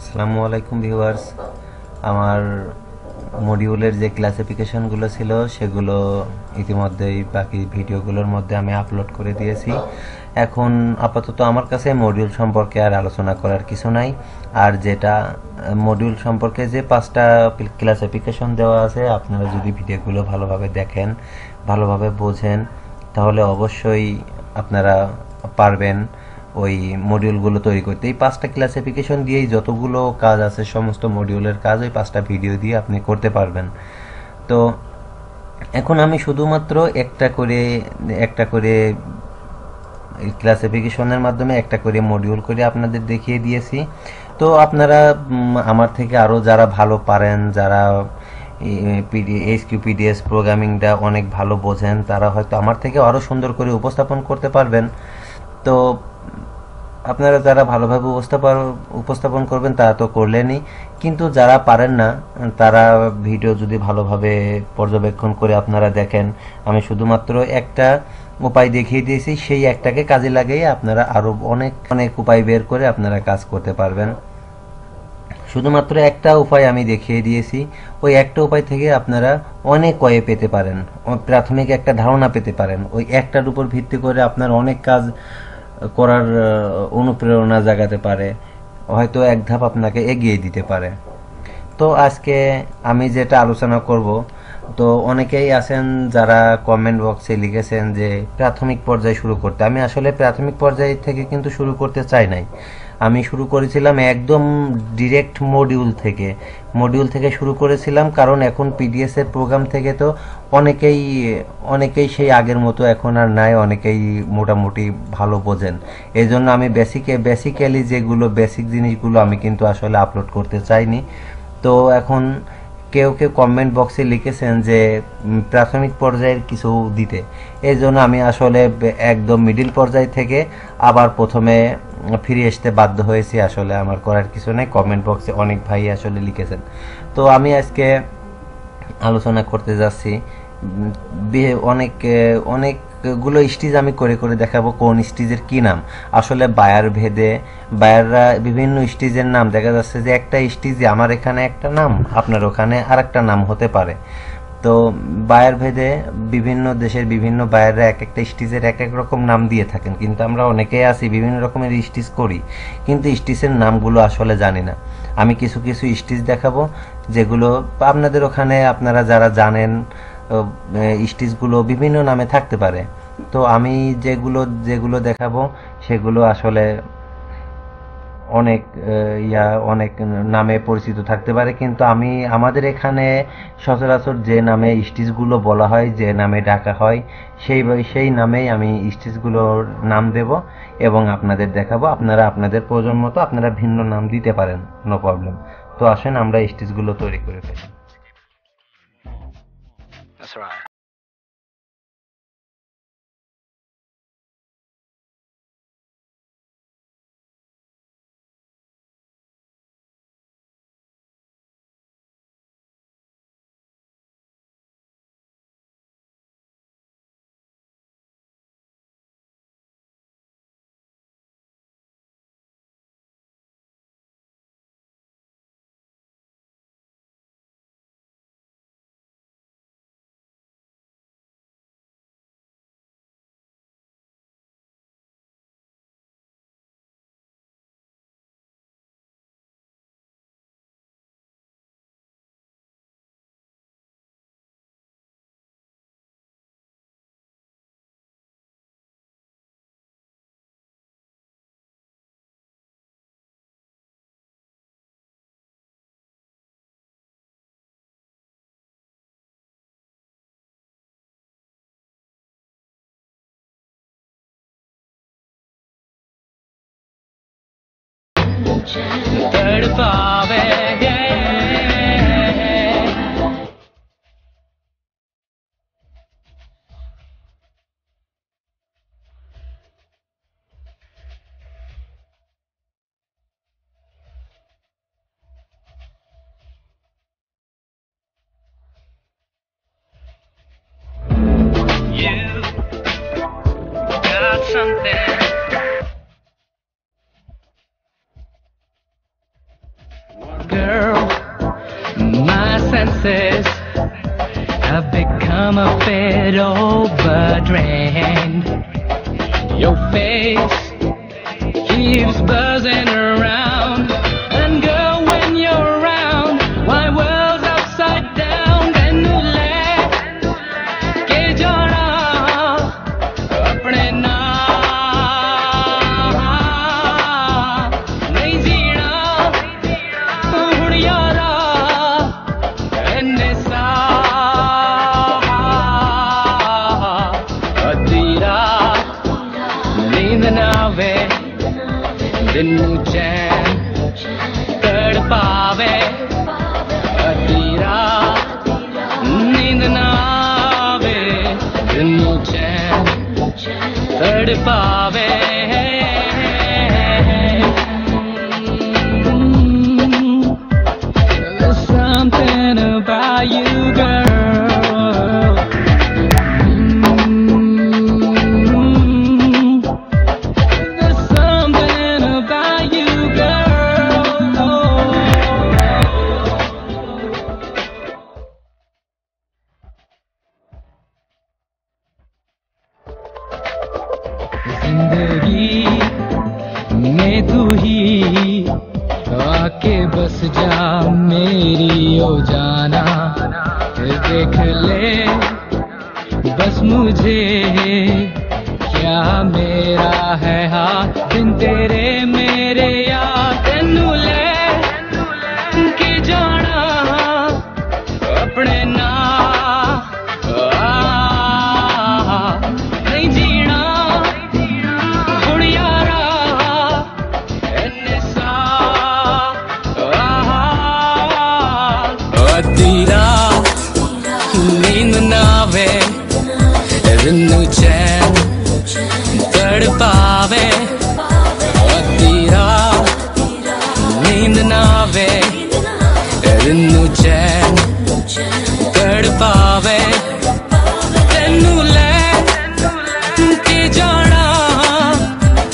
আসসালামু আলাইকুম ভিউয়ার্স, আমার মডিউলের যে ক্লাসিফিকেশনগুলো ছিল সেগুলো ইতিমধ্যেই বাকি ভিডিওগুলোর মধ্যে আমি আপলোড করে দিয়েছি। এখন আপাতত আমার কাছে মডিউল সম্পর্কে আর আলোচনা করার কিছু নাই। আর যেটা মডিউল সম্পর্কে যে 5টা ক্লাসিফিকেশন দেওয়া আছে, আপনারা যদি ভিডিওগুলো ভালোভাবে দেখেন, ভালোভাবে বোঝেন, তাহলে অবশ্যই আপনারা পারবেন ওই মডিউলগুলো তৈরি করতে। এই 5টা ক্লাসিফিকেশন দিয়েই যতগুলো কাজ আছে সমস্ত মডিউলের কাজ ওই 5টা ভিডিও দিয়ে আপনি করতে পারবেন। তো এখন আমি শুধুমাত্র একটা করে ক্লাসিফিকেশনের মাধ্যমে একটা করে মডিউল করে আপনাদের দেখিয়ে দিয়েছি। তো আপনারা আমার থেকে আরও যারা ভালো পারেন, যারা HQPDS প্রোগ্রামিংটা অনেক ভালো বোঝেন, তারা হয়তো আমার থেকে আরও সুন্দর করে উপস্থাপন করতে পারবেন। তো আপনারা যারা ভালোভাবে উপস্থাপন করবেন তারা তো করলেনই, কিন্তু যারা পারেন না তারা ভিডিও যদি ভালোভাবে পর্যবেক্ষণ করে আপনারা দেখেন, আমি শুধুমাত্র একটা উপায় দেখিয়ে দিয়েছি, সেই একটাকে কাজে লাগিয়ে আপনারা আরও অনেক অনেক উপায় বের করে আপনারা কাজ করতে পারবেন। শুধুমাত্র একটা উপায় আমি দেখিয়ে দিয়েছি, ওই একটা উপায় থেকে আপনারা অনেক ওয়ে পেতে পারেন, প্রাথমিক একটা ধারণা পেতে পারেন। ওই একটার উপর ভিত্তি করে আপনার অনেক কাজ করার অনুপ্রেরণা জাগাতে পারে, হয়তো এক ধাপ আপনাকে এগিয়ে দিতে পারে। তো আজকে আমি যেটা আলোচনা করব, তো অনেকেই আছেন যারা কমেন্ট বক্সে লিখেছেন যে প্রাথমিক পর্যায়ে শুরু করতে। আমি আসলে প্রাথমিক পর্যায় থেকে কিন্তু শুরু করতে চাই নাই। আমি শুরু করেছিলাম একদম ডিরেক্ট মডিউল থেকে শুরু করেছিলাম, কারণ এখন পিডিএস এর প্রোগ্রাম থেকে তো অনেকেই সেই আগের মতো এখন আর নাই, অনেকেই মোটামুটি ভালো বোঝেন। এই জন্য আমি বেসিক্যালি যেগুলো বেসিক জিনিসগুলো আমি কিন্তু আসলে আপলোড করতে চাইনি। তো এখন কেউ কমেন্ট বক্সে লিখেছেন যে প্রাথমিক পর্যায়ের কিছু দিতে, এই জন্য আমি আসলে একদম মিডিল পর্যায় থেকে আবার প্রথমে ফিরে আসতে বাধ্য হয়েছি। আসলে আমার করার কিছু নেই, কমেন্ট বক্সে অনেক ভাই আসলে লিখেছেন। তো আমি আজকে আলোচনা করতে যাচ্ছি অনেকগুলো স্টেজ আমি করে দেখাবো, কোন স্টেজের কি নাম। আসলে বায়াররা বিভিন্ন স্টেজের নাম, দেখা যাচ্ছে যে একটা স্টেজে আমার এখানে একটা নাম, আপনার ওখানে আর একটা নাম হতে পারে। তো বায়ার ভেদে বিভিন্ন দেশের বিভিন্ন বায়াররা এক একটা স্টেজের এক এক রকম নাম দিয়ে থাকেন, কিন্তু আমরা অনেকেই আছি বিভিন্ন রকমের স্টেজ করি, কিন্তু স্টেজের নামগুলো আসলে জানি না। আমি কিছু স্টেজ দেখাবো যেগুলো আপনাদের ওখানে আপনারা যারা জানেন স্টেজগুলো বিভিন্ন নামে থাকতে পারে। তো আমি যেগুলো দেখাবো সেগুলো আসলে অনেক অনেক নামে পরিচিত থাকতে পারে, কিন্তু আমাদের এখানে সচরাচর যে নামে স্টেজগুলো বলা হয়, যে নামে ডাকা হয়, সেই নামেই আমি স্টেজগুলোর নাম দেব এবং আপনাদের দেখাবো। আপনারা আপনাদের প্রয়োজন মতো আপনারা ভিন্ন নাম দিতে পারেন, নো প্রবলেম। তো আসেন আমরা স্টেজগুলো তৈরি করে ফেলি। That's right. You got something senses have become a bit overdrained. Your face keeps buzzing around, and girl, when you're around, my world's upside down. Tenu le ke jana apne naal, nahi jeena hun yaara enne saah. Addi raat नींद ना आवे, दिन नू चैन तड़ पावे, अद्धी रात नींद ना आवे, दिन नू चैन तड़ पावे. There's something about you, girl. जिंदगी में तू ही आके बस जा मेरी ओ जाना, देख ले बस मुझे क्या मेरा है हाथ, दिन तेरे मेरे यार. तेनू ले के जाना अपने नाल, नहीं जीना हुण यारा इन्ने साह. अद्धी रात नींद ना आवे, दिन नू चैन तड़ पावे, अद्धी रात नींद ना आवे, दिन नू चैन